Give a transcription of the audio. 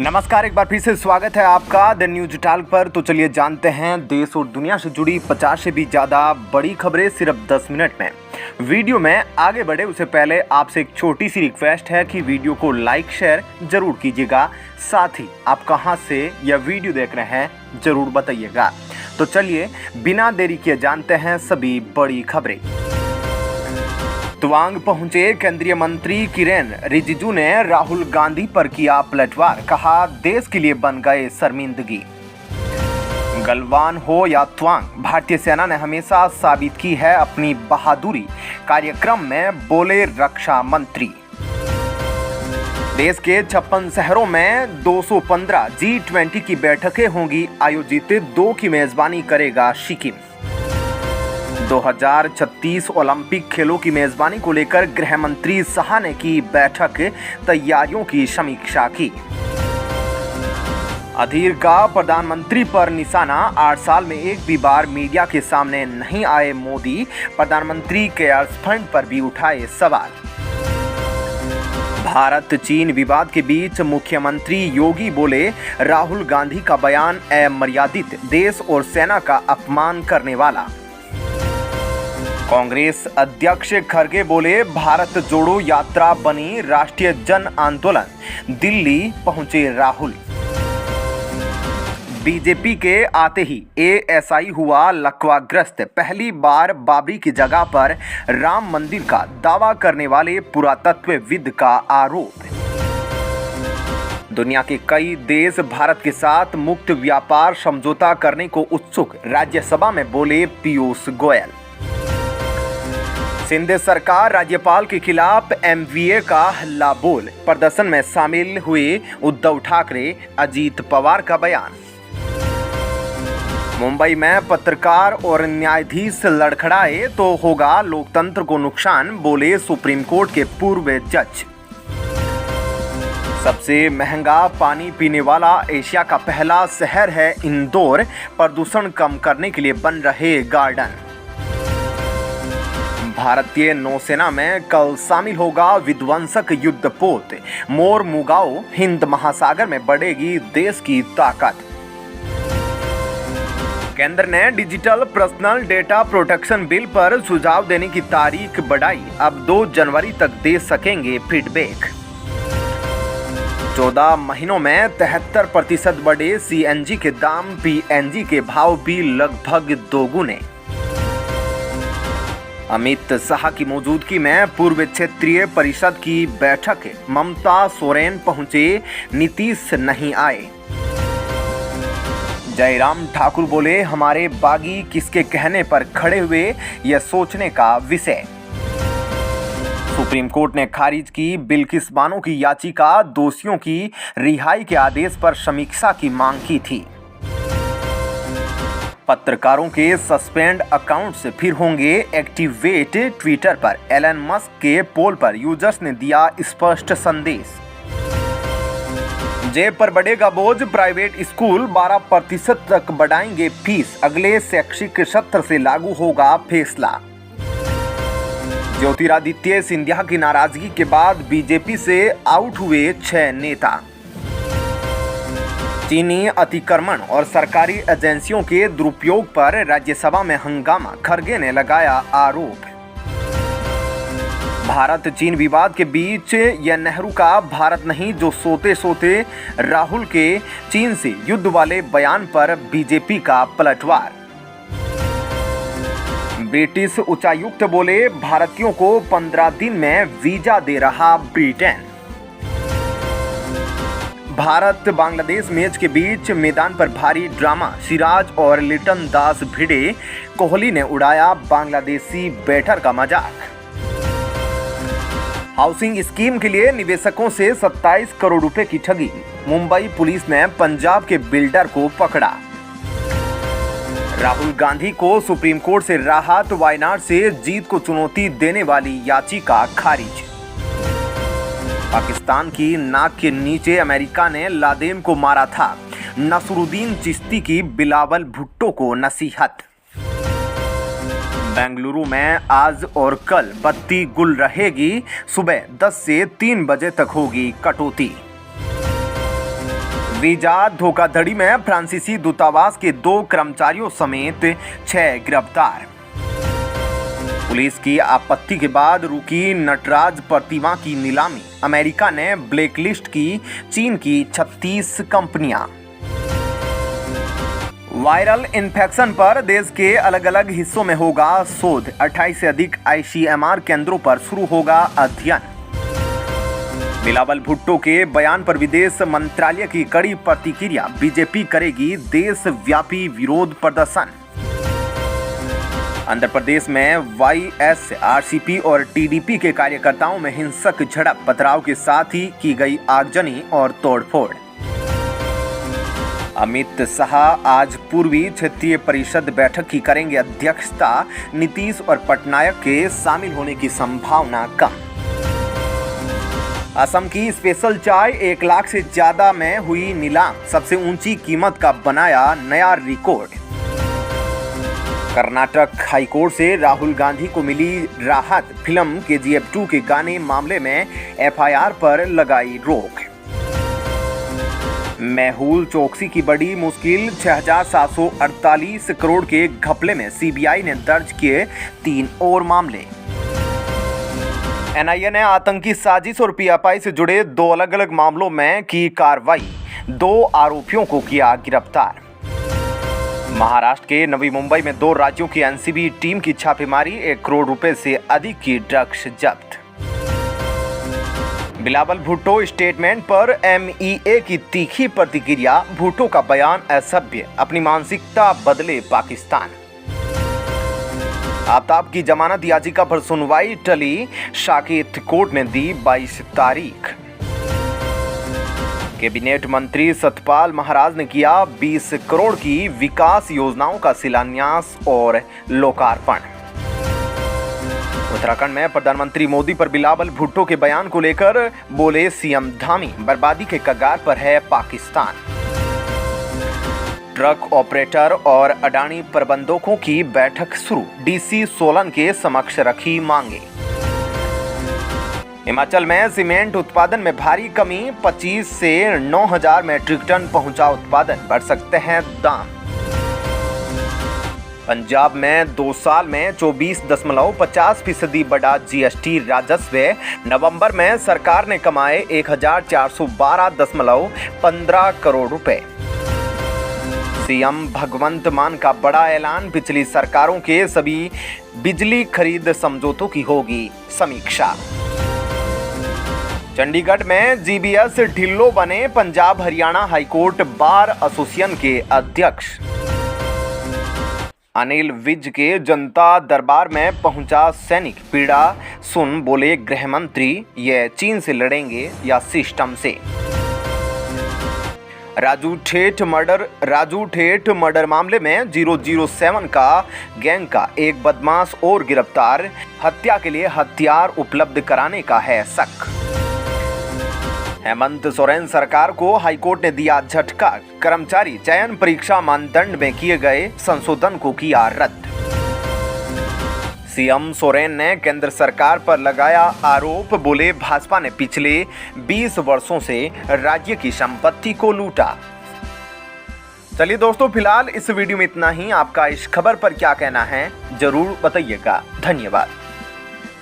नमस्कार, एक बार फिर से स्वागत है आपका द न्यूज टॉक पर। तो चलिए जानते हैं देश और दुनिया से जुड़ी 50 से भी ज़्यादा बड़ी खबरें सिर्फ 10 मिनट में। वीडियो में आगे बढ़े उससे पहले आपसे एक छोटी सी रिक्वेस्ट है कि वीडियो को लाइक शेयर जरूर कीजिएगा। साथ ही आप कहां से यह वीडियो देख रहे हैं जरूर बताइएगा। तो चलिए बिना देरी किए जानते हैं सभी बड़ी खबरें। तवांग पहुंचे केंद्रीय मंत्री किरेन रिजिजू ने राहुल गांधी पर किया पलटवार, कहा देश के लिए बन गए शर्मिंदगी। गलवान हो या तवांग, भारतीय सेना ने हमेशा साबित की है अपनी बहादुरी, कार्यक्रम में बोले रक्षा मंत्री। देश के 56 शहरों में 215 G20 की बैठकें होंगी आयोजित, 2 की मेजबानी करेगा सिक्किम। 2036 ओलंपिक खेलों की मेजबानी को लेकर गृह मंत्री शाह ने की बैठक, तैयारियों की समीक्षा की। अधीर का प्रधानमंत्री पर निशाना, 8 साल में एक भी बार मीडिया के सामने नहीं आए मोदी, प्रधानमंत्री केयर्स फंड पर भी उठाए सवाल। भारत चीन विवाद के बीच मुख्यमंत्री योगी बोले राहुल गांधी का बयान अमर्यादित, देश और सेना का अपमान करने वाला। कांग्रेस अध्यक्ष खड़गे बोले भारत जोड़ो यात्रा बनी राष्ट्रीय जन आंदोलन, दिल्ली पहुंचे राहुल। बीजेपी के आते ही एएसआई हुआ लकवाग्रस्त, पहली बार बाबरी की जगह पर राम मंदिर का दावा करने वाले पुरातत्वविद का आरोप। दुनिया के कई देश भारत के साथ मुक्त व्यापार समझौता करने को उत्सुक, राज्यसभा में बोले पीयूष गोयल। सिंध सरकार राज्यपाल के खिलाफ एमवीए का हल्ला बोल, प्रदर्शन में शामिल हुए उद्धव ठाकरे, अजीत पवार का बयान। मुंबई में पत्रकार और न्यायाधीश लड़खड़ाए तो होगा लोकतंत्र को नुकसान, बोले सुप्रीम कोर्ट के पूर्व जज। सबसे महंगा पानी पीने वाला एशिया का पहला शहर है इंदौर, प्रदूषण कम करने के लिए बन रहे गार्डन। भारतीय नौसेना में कल शामिल होगा विध्वंसक युद्धपोत, मोरमुगाओ, हिंद महासागर में बढ़ेगी देश की ताकत। केंद्र ने digital personal data protection bill पर सुझाव देने की तारीख बढ़ाई, अब 2 जनवरी तक दे सकेंगे फीडबैक। 14 महीनों में 73% बढ़े सीएनजी के दाम, पीएनजी के भाव भी लगभग दोगुने। अमित शाह की मौजूदगी में पूर्व क्षेत्रीय परिषद की बैठक, ममता सोरेन पहुंचे, नीतीश नहीं आए। जयराम ठाकुर बोले हमारे बागी किसके कहने पर खड़े हुए, यह सोचने का विषय। सुप्रीम कोर्ट ने खारिज की बिल्किस बानो की याचिका, दोषियों की रिहाई के आदेश पर समीक्षा की मांग की थी। पत्रकारों के सस्पेंड अकाउंट से फिर होंगे एक्टिवेट, ट्विटर पर एलन मस्क के पोल पर यूजर्स ने दिया स्पष्ट संदेश। जेब पर बढ़ेगा बोझ, प्राइवेट स्कूल 12% तक बढ़ाएंगे फीस, अगले शैक्षिक सत्र से लागू होगा फैसला। ज्योतिरादित्य सिंधिया की नाराजगी के बाद बीजेपी से आउट हुए 6 नेता। चीनी अतिक्रमण और सरकारी एजेंसियों के दुरुपयोग पर राज्यसभा में हंगामा, खड़गे ने लगाया आरोप। भारत चीन विवाद के बीच यह नेहरू का भारत नहीं जो सोते सोते, राहुल के चीन से युद्ध वाले बयान पर बीजेपी का पलटवार। ब्रिटिश उच्चायुक्त बोले भारतीयों को 15 दिन में वीजा दे रहा ब्रिटेन। भारत बांग्लादेश मैच के बीच मैदान पर भारी ड्रामा, सिराज और लिटन दास भिड़े, कोहली ने उड़ाया बांग्लादेशी बैटर का मजाक। हाउसिंग स्कीम के लिए निवेशकों से 27 करोड़ रुपए की ठगी, मुंबई पुलिस ने पंजाब के बिल्डर को पकड़ा। राहुल गांधी को सुप्रीम कोर्ट से राहत, वायनाड से जीत को चुनौती देने वाली याचिका खारिज। पाकिस्तान की नाक के नीचे अमेरिका ने लादेन को मारा था, नसरुद्दीन चिश्ती की बिलावल भुट्टो को नसीहत। बेंगलुरु में आज और कल बत्ती गुल रहेगी, सुबह 10 से 3 बजे तक होगी कटौती। वीजा धोखाधड़ी में फ्रांसीसी दूतावास के 2 कर्मचारियों समेत 6 गिरफ्तार। पुलिस की आपत्ति के बाद रुकी नटराज प्रतिमा की नीलामी। अमेरिका ने ब्लैकलिस्ट की चीन की 36 कंपनियां। वायरल इन्फेक्शन पर देश के अलग अलग हिस्सों में होगा शोध। 28 से अधिक ICMR केंद्रों पर शुरू होगा अध्ययन। बिलावल भुट्टो के बयान पर विदेश मंत्रालय की कड़ी प्रतिक्रिया। बीजेपी करेगी देशव्यापी विरोध प्रदर्शन। आंध्र प्रदेश में YSRCP और TDP के कार्यकर्ताओं में हिंसक झड़प। पथराव के साथ ही की गई आगजनी और तोड़फोड़। अमित शाह आज पूर्वी क्षेत्रीय परिषद बैठक की करेंगे अध्यक्षता। नीतीश और पटनायक के शामिल होने की संभावना कम। असम की स्पेशल चाय 1 लाख से ज्यादा में हुई नीलाम। सबसे ऊंची कीमत का बनाया नया रिकॉर्ड। कर्नाटक हाईकोर्ट से राहुल गांधी को मिली राहत। फिल्म KGF 2 के गाने मामले में FIR पर लगाई रोक। मेहुल चोकसी की बड़ी मुश्किल। 6,748 करोड़ के घपले में CBI ने दर्ज किए 3 और मामले। NIA ने आतंकी साजिश और PFI से जुड़े 2 अलग अलग मामलों में की कार्रवाई। 2 आरोपियों को किया गिरफ्तार। महाराष्ट्र के नवी मुंबई में 2 राज्यों की NCB टीम की छापेमारी। 1 करोड़ रुपए से अधिक की ड्रग्स जब्त। बिलावल भुट्टो स्टेटमेंट पर MEA की तीखी प्रतिक्रिया। भुट्टो का बयान असभ्य। अपनी मानसिकता बदले पाकिस्तान। आफ्ताब की जमानत याचिका पर सुनवाई टली। साकेत कोर्ट ने दी 22 तारीख। कैबिनेट मंत्री सतपाल महाराज ने किया 20 करोड़ की विकास योजनाओं का शिलान्यास और लोकार्पण। उत्तराखंड में प्रधानमंत्री मोदी पर बिलावल भुट्टो के बयान को लेकर बोले CM धामी। बर्बादी के कगार पर है पाकिस्तान। ट्रक ऑपरेटर और अडानी प्रबंधकों की बैठक शुरू। DC सोलन के समक्ष रखी मांगे। हिमाचल में सीमेंट उत्पादन में भारी कमी। 25 से 9,000 मीट्रिक टन पहुंचा उत्पादन। बढ़ सकते हैं दाम। पंजाब में 2 साल में 24.50% बढ़ा GST राजस्व। नवंबर में सरकार ने कमाए 1,412.15 करोड़ रुपए। CM भगवंत मान का बड़ा ऐलान। पिछली सरकारों के सभी बिजली खरीद समझौतों की होगी समीक्षा। चंडीगढ़ में GBS ढिल्लो बने Punjab Haryana high court bar association के अध्यक्ष। अनिल विज के जनता दरबार में पहुंचा सैनिक। पीड़ा सुन बोले गृह मंत्री, ये चीन से लड़ेंगे या सिस्टम से। राजू ठेठ मर्डर मामले में 007 का गैंग का एक बदमाश और गिरफ्तार। हत्या के लिए हथियार उपलब्ध कराने का है शक। हेमंत सोरेन सरकार को हाईकोर्ट ने दिया झटका। कर्मचारी चयन परीक्षा मानदंड में किए गए संशोधन को किया रद्द। CM सोरेन ने केंद्र सरकार पर लगाया आरोप। बोले भाजपा ने पिछले 20 वर्षों से राज्य की संपत्ति को लूटा। चलिए दोस्तों, फिलहाल इस वीडियो में इतना ही। आपका इस खबर पर क्या कहना है जरूर बताइएगा। धन्यवाद।